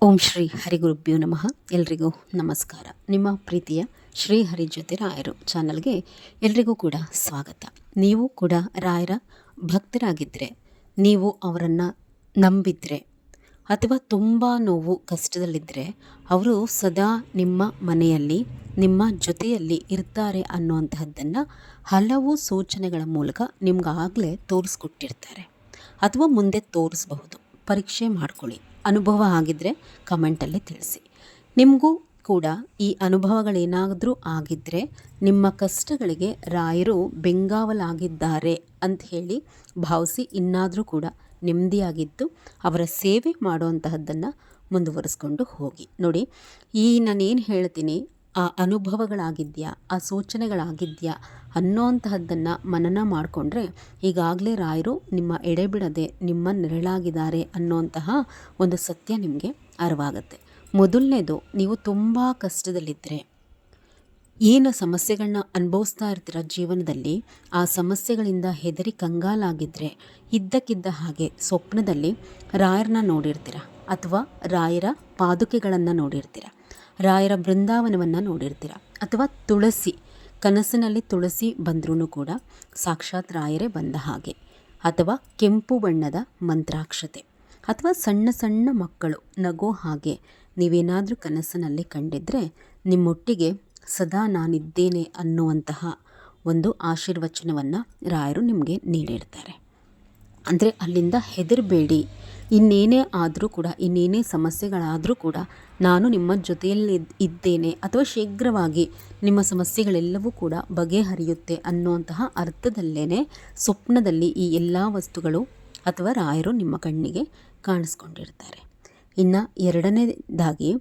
ಓಂ ಶ್ರೀ ಹರಿಗುರುಭ್ಯೋ ನಮಃ. ಎಲ್ರಿಗೂ ನಮಸ್ಕಾರ. ನಿಮ್ಮ ಪ್ರೀತಿಯ ಶ್ರೀ ಹರಿ ಜೊತೆ ರಾಯರು ಚಾನಲ್ಗೆ ಎಲ್ರಿಗೂ ಕೂಡ ಸ್ವಾಗತ. ನೀವು ಕೂಡ ರಾಯರ ಭಕ್ತರಾಗಿದ್ದರೆ, ನೀವು ಅವರನ್ನು ನಂಬಿದರೆ ಅಥವಾ ತುಂಬ ನೋವು ಕಷ್ಟದಲ್ಲಿದ್ದರೆ ಅವರು ಸದಾ ನಿಮ್ಮ ಮನೆಯಲ್ಲಿ ನಿಮ್ಮ ಜೊತೆಯಲ್ಲಿ ಇರ್ತಾರೆ ಅನ್ನುವಂತಹದ್ದನ್ನು ಹಲವು ಸೂಚನೆಗಳ ಮೂಲಕ ನಿಮ್ಗಾಗಲೇ ತೋರಿಸ್ಕೊಟ್ಟಿರ್ತಾರೆ ಅಥವಾ ಮುಂದೆ ತೋರಿಸಬಹುದು. ಪರೀಕ್ಷೆ ಮಾಡ್ಕೊಳ್ಳಿ. ಅನುಭವ ಆಗಿದ್ದರೆ ಕಮೆಂಟಲ್ಲಿ ತಿಳಿಸಿ. ನಿಮಗೂ ಕೂಡ ಈ ಅನುಭವಗಳೇನಾದರೂ ಆಗಿದ್ದರೆ ನಿಮ್ಮ ಕಷ್ಟಗಳಿಗೆ ರಾಯರು ಬೆಂಗಾವಲಾಗಿದ್ದಾರೆ ಅಂತ ಹೇಳಿ ಭಾವಿಸಿ ಇನ್ನಾದರೂ ಕೂಡ ನೆಮ್ಮದಿಯಾಗಿದ್ದು ಅವರ ಸೇವೆ ಮಾಡುವಂತಹದ್ದನ್ನು ಮುಂದುವರಿಸ್ಕೊಂಡು ಹೋಗಿ. ನೋಡಿ, ನಾನೇನು ಹೇಳ್ತೀನಿ, ಆ ಅನುಭವಗಳಾಗಿದೆಯಾ, ಆ ಸೂಚನೆಗಳಾಗಿದೆಯಾ ಅನ್ನೋಂತಹದ್ದನ್ನು ಮನನ ಮಾಡಿಕೊಂಡ್ರೆ ಈಗಾಗಲೇ ರಾಯರು ನಿಮ್ಮ ಎಡೆಬಿಡದೆ ನಿಮ್ಮ ನೆರಳಾಗಿದ್ದಾರೆ ಅನ್ನೋಂತಹ ಒಂದು ಸತ್ಯ ನಿಮಗೆ ಅರಿವಾಗುತ್ತೆ. ಮೊದಲನೇದು, ನೀವು ತುಂಬ ಕಷ್ಟದಲ್ಲಿದ್ದರೆ, ಏನು ಸಮಸ್ಯೆಗಳನ್ನ ಅನುಭವಿಸ್ತಾ ಇರ್ತೀರ ಜೀವನದಲ್ಲಿ, ಆ ಸಮಸ್ಯೆಗಳಿಂದ ಹೆದರಿ ಕಂಗಾಲಾಗಿದ್ದರೆ ಇದ್ದಕ್ಕಿದ್ದ ಹಾಗೆ ಸ್ವಪ್ನದಲ್ಲಿ ರಾಯರನ್ನ ನೋಡಿರ್ತೀರ ಅಥವಾ ರಾಯರ ಪಾದುಕೆಗಳನ್ನು ನೋಡಿರ್ತೀರ, ರಾಯರ ಬೃಂದಾವನವನ್ನು ನೋಡಿರ್ತೀರ ಅಥವಾ ತುಳಸಿ, ಕನಸಿನಲ್ಲಿ ತುಳಸಿ ಬಂದ್ರೂ ಕೂಡ ಸಾಕ್ಷಾತ್ ರಾಯರೇ ಬಂದ ಹಾಗೆ, ಅಥವಾ ಕೆಂಪು ಬಣ್ಣದ ಮಂತ್ರಾಕ್ಷತೆ ಅಥವಾ ಸಣ್ಣ ಸಣ್ಣ ಮಕ್ಕಳು ನಗೋ ಹಾಗೆ ನೀವೇನಾದರೂ ಕನಸಿನಲ್ಲಿ ಕಂಡಿದ್ದರೆ ನಿಮ್ಮೊಟ್ಟಿಗೆ ಸದಾ ನಾನಿದ್ದೇನೆ ಅನ್ನುವಂತಹ ಒಂದು ಆಶೀರ್ವಚನವನ್ನು ರಾಯರು ನಿಮಗೆ ನೀಡಿರ್ತಾರೆ. ಅಂದರೆ ಅಲ್ಲಿಂದ ಹೆದರಬೇಡಿ, ಇನ್ನೇನೇ ಆದರೂ ಕೂಡ, ಇನ್ನೇನೇ ಸಮಸ್ಯೆಗಳಾದರೂ ಕೂಡ ನಾನು ನಿಮ್ಮ ಜೊತೆಯಲ್ಲಿ ಇದ್ದೇನೆ ಅಥವಾ ಶೀಘ್ರವಾಗಿ ನಿಮ್ಮ ಸಮಸ್ಯೆಗಳೆಲ್ಲವೂ ಕೂಡ ಬಗೆಹರಿಯುತ್ತೆ ಅನ್ನುವಂತಹ ಅರ್ಥದಲ್ಲೇ ಸ್ವಪ್ನದಲ್ಲಿ ಈ ಎಲ್ಲ ವಸ್ತುಗಳು ಅಥವಾ ರಾಯರು ನಿಮ್ಮ ಕಣ್ಣಿಗೆ ಕಾಣಿಸ್ಕೊಂಡಿರ್ತಾರೆ. ಇನ್ನು ಎರಡನೇದಾಗಿ,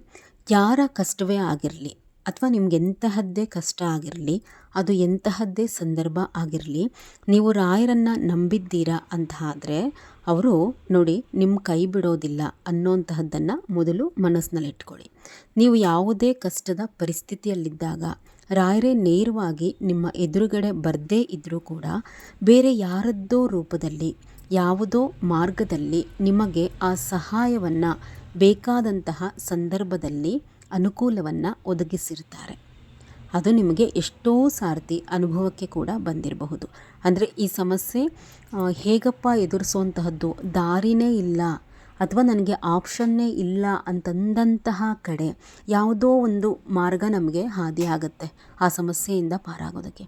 ಯಾರ ಕಷ್ಟವೇ ಆಗಿರಲಿ ಅಥವಾ ನಿಮ್ಗೆ ಎಂತಹದ್ದೇ ಕಷ್ಟ ಆಗಿರಲಿ, ಅದು ಎಂತಹದ್ದೇ ಸಂದರ್ಭ ಆಗಿರಲಿ, ನೀವು ರಾಯರನ್ನು ನಂಬಿದ್ದೀರಾ ಅಂತ ಆದರೆ ಅವರು ನೋಡಿ ನಿಮ್ಮ ಕೈ ಬಿಡೋದಿಲ್ಲ ಅನ್ನೋಂತಹದ್ದನ್ನು ಮೊದಲು ಮನಸ್ಸಿನಲ್ಲಿಟ್ಕೊಳ್ಳಿ. ನೀವು ಯಾವುದೇ ಕಷ್ಟದ ಪರಿಸ್ಥಿತಿಯಲ್ಲಿದ್ದಾಗ ರಾಯರೇ ನೇರವಾಗಿ ನಿಮ್ಮ ಎದುರುಗಡೆ ಬರದೇ ಇದ್ದರೂ ಕೂಡ ಬೇರೆ ಯಾರದ್ದೋ ರೂಪದಲ್ಲಿ ಯಾವುದೋ ಮಾರ್ಗದಲ್ಲಿ ನಿಮಗೆ ಆ ಸಹಾಯವನ್ನು ಬೇಕಾದಂತಹ ಸಂದರ್ಭದಲ್ಲಿ ಅನುಕೂಲವನ್ನು ಒದಗಿಸಿರ್ತಾರೆ. ಅದು ನಿಮಗೆ ಎಷ್ಟೋ ಸಾರ್ತಿ ಅನುಭವಕ್ಕೆ ಕೂಡ ಬಂದಿರಬಹುದು. ಅಂದರೆ ಈ ಸಮಸ್ಯೆ ಹೇಗಪ್ಪ ಎದುರಿಸುವಂತಹದ್ದು, ದಾರಿನೇ ಇಲ್ಲ ಅಥವಾ ನನಗೆ ಆಪ್ಷನ್ನೇ ಇಲ್ಲ ಅಂತಂದಂತಹ ಕಡೆ ಯಾವುದೋ ಒಂದು ಮಾರ್ಗ ನಮಗೆ ಹಾದಿಯಾಗುತ್ತೆ ಆ ಸಮಸ್ಯೆಯಿಂದ ಪಾರಾಗೋದಕ್ಕೆ.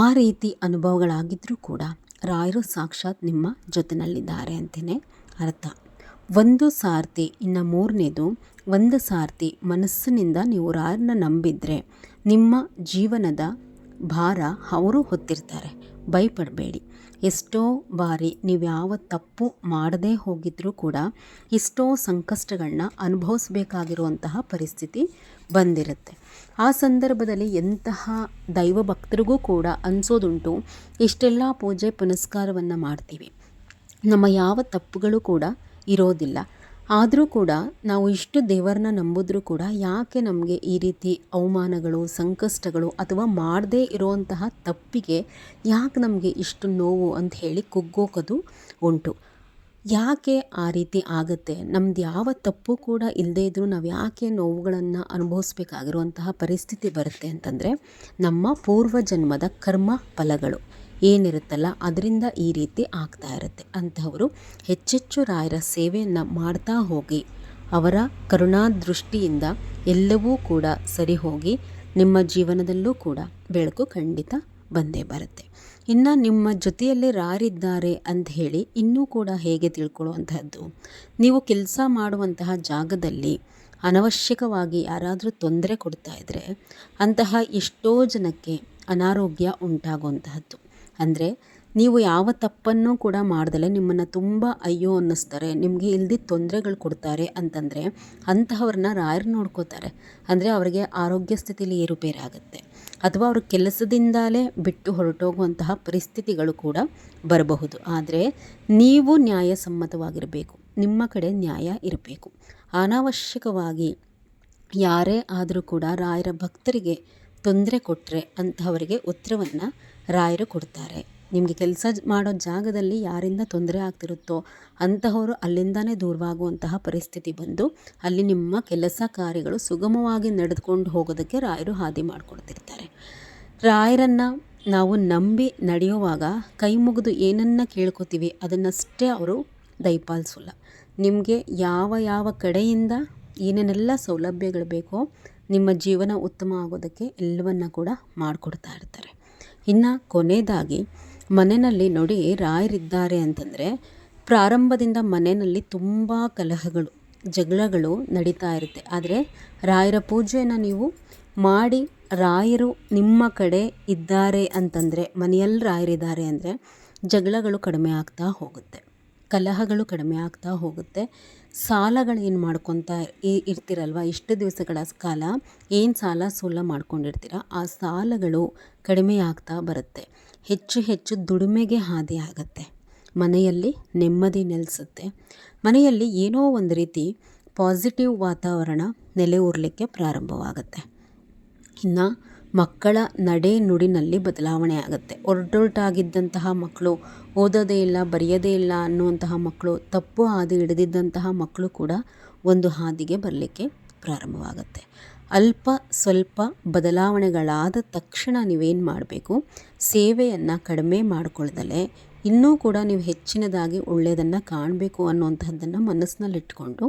ಆ ರೀತಿ ಅನುಭವಗಳಾಗಿದ್ದರೂ ಕೂಡ ರಾಯರು ಸಾಕ್ಷಾತ್ ನಿಮ್ಮ ಜೊತೆಯಲ್ಲಿದ್ದಾರೆ ಅಂತಲೇ ಅರ್ಥ. ಒಂದು ಸಾರ್ತಿ, ಇನ್ನು ಮೂರನೇದು, ಒಂದು ಸಾರ್ತಿ ಮನಸ್ಸಿನಿಂದ ನೀವು ರಾಯರನ್ನ ನಂಬಿದರೆ ನಿಮ್ಮ ಜೀವನದ ಭಾರ ಅವರು ಹೊತ್ತಿರ್ತಾರೆ. ಭಯಪಡಬೇಡಿ. ಎಷ್ಟೋ ಬಾರಿ ನೀವು ಯಾವ ತಪ್ಪು ಮಾಡದೇ ಹೋಗಿದ್ರೂ ಕೂಡ ಎಷ್ಟೋ ಸಂಕಷ್ಟಗಳನ್ನ ಅನುಭವಿಸಬೇಕಾಗಿರುವಂತಹ ಪರಿಸ್ಥಿತಿ ಬಂದಿರುತ್ತೆ. ಆ ಸಂದರ್ಭದಲ್ಲಿ ಎಂತಹ ದೈವ ಭಕ್ತರಿಗೂ ಕೂಡ ಅನಿಸೋದುಂಟು, ಇಷ್ಟೆಲ್ಲ ಪೂಜೆ ಪುನಸ್ಕಾರವನ್ನು ಮಾಡ್ತೀವಿ, ನಮ್ಮ ಯಾವ ತಪ್ಪುಗಳು ಕೂಡ ಇರೋದಿಲ್ಲ, ಆದರೂ ಕೂಡ ನಾವು ಇಷ್ಟು ದೇವರನ್ನ ನಂಬಿದ್ರೂ ಕೂಡ ಯಾಕೆ ನಮಗೆ ಈ ರೀತಿ ಅವಮಾನಗಳು, ಸಂಕಷ್ಟಗಳು ಅಥವಾ ಮಾಡದೇ ಇರುವಂತಹ ತಪ್ಪಿಗೆ ಯಾಕೆ ನಮಗೆ ಇಷ್ಟು ನೋವು ಅಂತ ಹೇಳಿ ಕುಗ್ಗೋಕೋದು ಉಂಟು. ಯಾಕೆ ಆ ರೀತಿ ಆಗುತ್ತೆ? ನಮ್ದು ಯಾವ ತಪ್ಪು ಕೂಡ ಇಲ್ಲದೇ ಇದ್ದರೂ ನಾವು ಯಾಕೆ ನೋವುಗಳನ್ನು ಅನುಭವಿಸ್ಬೇಕಾಗಿರುವಂತಹ ಪರಿಸ್ಥಿತಿ ಬರುತ್ತೆ ಅಂತಂದರೆ, ನಮ್ಮ ಪೂರ್ವಜನ್ಮದ ಕರ್ಮ ಫಲಗಳು ಏನಿರುತ್ತಲ್ಲ ಅದರಿಂದ ಈ ರೀತಿ ಆಗ್ತಾ ಇರುತ್ತೆ. ಅಂತಹವರು ಹೆಚ್ಚೆಚ್ಚು ರಾಯರ ಸೇವೆಯನ್ನು ಮಾಡ್ತಾ ಹೋಗಿ ಅವರ ಕರುಣಾದೃಷ್ಟಿಯಿಂದ ಎಲ್ಲವೂ ಕೂಡ ಸರಿ ಹೋಗಿ ನಿಮ್ಮ ಜೀವನದಲ್ಲೂ ಕೂಡ ಬೆಳಕು ಖಂಡಿತ ಬಂದೇ ಬರುತ್ತೆ. ಇನ್ನು ನಿಮ್ಮ ಜೊತೆಯಲ್ಲೇ ರಾಯರಿದ್ದಾರೆ ಅಂತ ಹೇಳಿ ಇನ್ನೂ ಕೂಡ ಹೇಗೆ ತಿಳ್ಕೊಳ್ಳುವಂತಹದ್ದು, ನೀವು ಕೆಲಸ ಮಾಡುವಂತಹ ಜಾಗದಲ್ಲಿ ಅನವಶ್ಯಕವಾಗಿ ಯಾರಾದರೂ ತೊಂದರೆ ಕೊಡ್ತಾ ಇದ್ದರೆ ಅಂತಹ ಎಷ್ಟೋ ಜನಕ್ಕೆ ಅನಾರೋಗ್ಯ ಉಂಟಾಗುವಂತಹದ್ದು. ಅಂದರೆ ನೀವು ಯಾವ ತಪ್ಪನ್ನು ಕೂಡ ಮಾಡ್ದಲೇ ನಿಮ್ಮನ್ನು ತುಂಬ ಅಯ್ಯೋ ಅನ್ನಿಸ್ತಾರೆ, ನಿಮಗೆ ಇಲ್ದಿದ್ದ ತೊಂದರೆಗಳು ಕೊಡ್ತಾರೆ ಅಂತಂದರೆ ಅಂತಹವ್ರನ್ನ ರಾಯರು ನೋಡ್ಕೋತಾರೆ. ಅಂದರೆ ಅವರಿಗೆ ಆರೋಗ್ಯ ಸ್ಥಿತಿಲಿ ಏರುಪೇರಾಗುತ್ತೆ ಅಥವಾ ಅವರು ಕೆಲಸದಿಂದಲೇ ಬಿಟ್ಟು ಹೊರಟೋಗುವಂತಹ ಪರಿಸ್ಥಿತಿಗಳು ಕೂಡ ಬರಬಹುದು. ಆದರೆ ನೀವು ನ್ಯಾಯಸಮ್ಮತವಾಗಿರಬೇಕು, ನಿಮ್ಮ ಕಡೆ ನ್ಯಾಯ ಇರಬೇಕು. ಅನಾವಶ್ಯಕವಾಗಿ ಯಾರೇ ಆದರೂ ಕೂಡ ರಾಯರ ಭಕ್ತರಿಗೆ ತೊಂದರೆ ಕೊಟ್ಟರೆ ಅಂತಹವರಿಗೆ ಉತ್ತರವನ್ನು ರಾಯರು ಕೊಡ್ತಾರೆ. ನಿಮಗೆ ಕೆಲಸ ಮಾಡೋ ಜಾಗದಲ್ಲಿ ಯಾರಿಂದ ತೊಂದರೆ ಆಗ್ತಿರುತ್ತೋ ಅಂತಹವರು ಅಲ್ಲಿಂದನೇ ದೂರವಾಗುವಂತಹ ಪರಿಸ್ಥಿತಿ ಬಂದು ಅಲ್ಲಿ ನಿಮ್ಮ ಕೆಲಸ ಕಾರ್ಯಗಳು ಸುಗಮವಾಗಿ ನಡೆದುಕೊಂಡು ಹೋಗೋದಕ್ಕೆ ರಾಯರು ಹಾದಿ ಮಾಡಿಕೊಡ್ತಿರ್ತಾರೆ. ರಾಯರನ್ನು ನಾವು ನಂಬಿ ನಡೆಯುವಾಗ ಕೈ ಮುಗಿದು ಏನನ್ನು ಕೇಳ್ಕೊತೀವಿ ಅದನ್ನಷ್ಟೇ ಅವರು ದಯಪಾಲಿಸೋಲ್ಲ. ನಿಮಗೆ ಯಾವ ಯಾವ ಕಡೆಯಿಂದ ಏನೇನೆಲ್ಲ ಸೌಲಭ್ಯಗಳು ಬೇಕೋ ನಿಮ್ಮ ಜೀವನ ಉತ್ತಮ ಆಗೋದಕ್ಕೆ ಎಲ್ಲವನ್ನ ಕೂಡ ಮಾಡಿಕೊಡ್ತಾ ಇರ್ತಾರೆ. ಇನ್ನು ಕೊನೆಯದಾಗಿ ಮನೆಯಲ್ಲಿ ನೋಡಿ ರಾಯರಿದ್ದಾರೆ ಅಂತಂದರೆ ಪ್ರಾರಂಭದಿಂದ ಮನೆಯಲ್ಲಿ ತುಂಬ ಕಲಹಗಳು ಜಗಳಗಳು ನಡೀತಾ ಇರುತ್ತೆ. ಆದರೆ ರಾಯರ ಪೂಜೆಯನ್ನು ನೀವು ಮಾಡಿ ರಾಯರು ನಿಮ್ಮ ಕಡೆ ಇದ್ದಾರೆ ಅಂತಂದರೆ, ಮನೆಯಲ್ಲಿ ರಾಯರಿದ್ದಾರೆ ಅಂದರೆ ಜಗಳಗಳು ಕಡಿಮೆ ಆಗ್ತಾ ಹೋಗುತ್ತೆ, ಕಲಹಗಳು ಕಡಿಮೆ ಆಗ್ತಾ ಹೋಗುತ್ತೆ. ಸಾಲಗಳು ಏನು ಮಾಡ್ಕೊತಾ ಇರ್ತೀರಲ್ವ, ಇಷ್ಟು ದಿವಸಗಳ ಕಾಲ ಏನು ಸಾಲ ಸೋಲ ಮಾಡ್ಕೊಂಡಿರ್ತೀರ ಆ ಸಾಲಗಳು ಕಡಿಮೆ ಆಗ್ತಾ ಬರುತ್ತೆ. ಹೆಚ್ಚು ಹೆಚ್ಚು ದುಡಿಮೆಗೆ ಹಾದಿ ಆಗುತ್ತೆ, ಮನೆಯಲ್ಲಿ ನೆಮ್ಮದಿ ನೆಲೆಸುತ್ತೆ, ಮನೆಯಲ್ಲಿ ಏನೋ ಒಂದು ರೀತಿ ಪಾಸಿಟಿವ್ ವಾತಾವರಣ ನೆಲೆ ಊರಲಿಕ್ಕೆ ಪ್ರಾರಂಭವಾಗುತ್ತೆ. ಇನ್ನು ಮಕ್ಕಳ ನಡೆ ನುಡಿನಲ್ಲಿ ಬದಲಾವಣೆ ಆಗುತ್ತೆ. ಒರಟೊರಟಾಗಿದ್ದಂತಹ ಮಕ್ಕಳು, ಓದೋದೇ ಇಲ್ಲ ಬರೆಯೋದೇ ಇಲ್ಲ ಅನ್ನುವಂತಹ ಮಕ್ಕಳು, ತಪ್ಪು ಹಾದಿ ಹಿಡಿದಿದ್ದಂತಹ ಮಕ್ಕಳು ಕೂಡ ಒಂದು ಹಾದಿಗೆ ಬರಲಿಕ್ಕೆ ಪ್ರಾರಂಭವಾಗುತ್ತೆ. ಅಲ್ಪ ಸ್ವಲ್ಪ ಬದಲಾವಣೆಗಳಾದ ತಕ್ಷಣ ನೀವೇನು ಮಾಡಬೇಕು, ಸೇವೆಯನ್ನು ಕಡಿಮೆ ಮಾಡಿಕೊಳ್ದಲೇ ಇನ್ನೂ ಕೂಡ ನೀವು ಹೆಚ್ಚಿನದಾಗಿ ಒಳ್ಳೆಯದನ್ನು ಕಾಣಬೇಕು ಅನ್ನುವಂತಹದ್ದನ್ನು ಮನಸ್ಸಿನಲ್ಲಿಟ್ಕೊಂಡು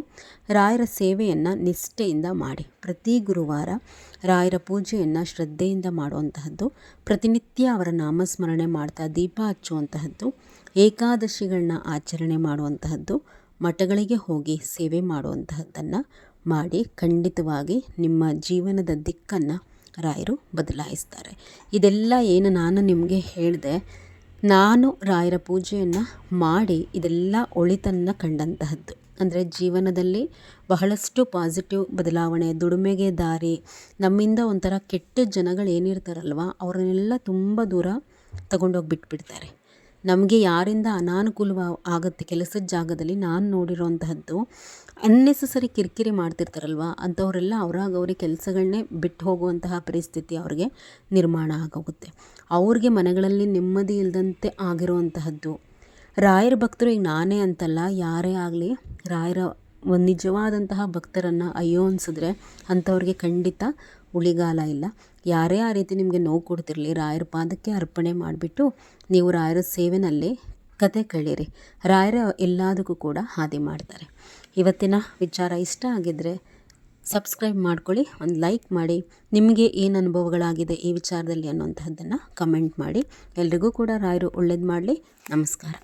ರಾಯರ ಸೇವೆಯನ್ನು ನಿಷ್ಠೆಯಿಂದ ಮಾಡಿ. ಪ್ರತಿ ಗುರುವಾರ ರಾಯರ ಪೂಜೆಯನ್ನು ಶ್ರದ್ಧೆಯಿಂದ ಮಾಡುವಂತಹದ್ದು, ಪ್ರತಿನಿತ್ಯ ಅವರ ನಾಮಸ್ಮರಣೆ ಮಾಡ್ತಾ ದೀಪ ಹಚ್ಚುವಂತಹದ್ದು, ಏಕಾದಶಿಗಳನ್ನ ಆಚರಣೆ ಮಾಡುವಂತಹದ್ದು, ಮಠಗಳಿಗೆ ಹೋಗಿ ಸೇವೆ ಮಾಡುವಂತಹದ್ದನ್ನು ಮಾಡಿ ಖಂಡಿತವಾಗಿ ನಿಮ್ಮ ಜೀವನದ ದಿಕ್ಕನ್ನು ರಾಯರು ಬದಲಾಯಿಸ್ತಾರೆ. ಇದೆಲ್ಲ ಏನು ನಾನು ನಿಮಗೆ ಹೇಳಿದೆ, ನಾನು ರಾಯರ ಪೂಜೆಯನ್ನು ಮಾಡಿ ಇದೆಲ್ಲ ಒಳಿತನ್ನು ಕಂಡಂತಹದ್ದು. ಅಂದರೆ ಜೀವನದಲ್ಲಿ ಬಹಳಷ್ಟು ಪಾಸಿಟಿವ್ ಬದಲಾವಣೆ, ದುಡಿಮೆಗೆ ದಾರಿ, ನಮ್ಮಿಂದ ಒಂಥರ ಕೆಟ್ಟ ಜನಗಳು ಏನಿರ್ತಾರಲ್ವ ಅವ್ರನ್ನೆಲ್ಲ ತುಂಬ ದೂರ ತಗೊಂಡೋಗಿ ಬಿಟ್ಬಿಡ್ತಾರೆ. ನಮಗೆ ಯಾರಿಂದ ಅನಾನುಕೂಲ ಆಗುತ್ತೆ ಕೆಲಸದ ಜಾಗದಲ್ಲಿ ನಾನು ನೋಡಿರೋಂತಹದ್ದು, ಅನ್ನೆಸೆಸರಿ ಕಿರಿಕಿರಿ ಮಾಡ್ತಿರ್ತಾರಲ್ವ ಅಂಥವರೆಲ್ಲ ಅವ್ರಿಗೆ ಕೆಲಸಗಳನ್ನೇ ಬಿಟ್ಟು ಹೋಗುವಂತಹ ಪರಿಸ್ಥಿತಿ ಅವ್ರಿಗೆ ನಿರ್ಮಾಣ ಆಗೋಗುತ್ತೆ. ಅವ್ರಿಗೆ ಮನೆಗಳಲ್ಲಿ ನೆಮ್ಮದಿ ಇಲ್ಲದಂತೆ ಆಗಿರುವಂತಹದ್ದು. ರಾಯರ ಭಕ್ತರು ಈಗ ನಾನೇ ಅಂತಲ್ಲ, ಯಾರೇ ಆಗಲಿ ರಾಯರ ಒಂದು ನಿಜವಾದಂತಹ ಭಕ್ತರನ್ನು ಅಯ್ಯೋ ಅನಿಸಿದ್ರೆ ಅಂಥವ್ರಿಗೆ ಖಂಡಿತ ಉಳಿಗಾಲ ಇಲ್ಲ. ಯಾರೇ ಆ ರೀತಿ ನಿಮಗೆ ನೋವು ಕೊಡ್ತಿರಲಿ, ರಾಯರ ಪಾದಕ್ಕೆ ಅರ್ಪಣೆ ಮಾಡಿಬಿಟ್ಟು ನೀವು ರಾಯರ ಸೇವೆನಲ್ಲಿ ಕತೆ ಕಳೀರಿ. ರಾಯರ ಎಲ್ಲದಕ್ಕೂ ಕೂಡ ಹಾದಿ ಮಾಡ್ತಾರೆ. ಇವತ್ತಿನ ವಿಚಾರ ಇಷ್ಟ ಆಗಿದ್ದರೆ ಸಬ್ಸ್ಕ್ರೈಬ್ ಮಾಡ್ಕೊಳ್ಳಿ, ಒಂದು ಲೈಕ್ ಮಾಡಿ, ನಿಮಗೆ ಏನು ಅನುಭವಗಳಾಗಿದೆ ಈ ವಿಚಾರದಲ್ಲಿ ಅನ್ನುವಂತಹದ್ದನ್ನು ಕಮೆಂಟ್ ಮಾಡಿ. ಎಲ್ರಿಗೂ ಕೂಡ ರಾಯರು ಒಳ್ಳೇದು ಮಾಡಲಿ. ನಮಸ್ಕಾರ.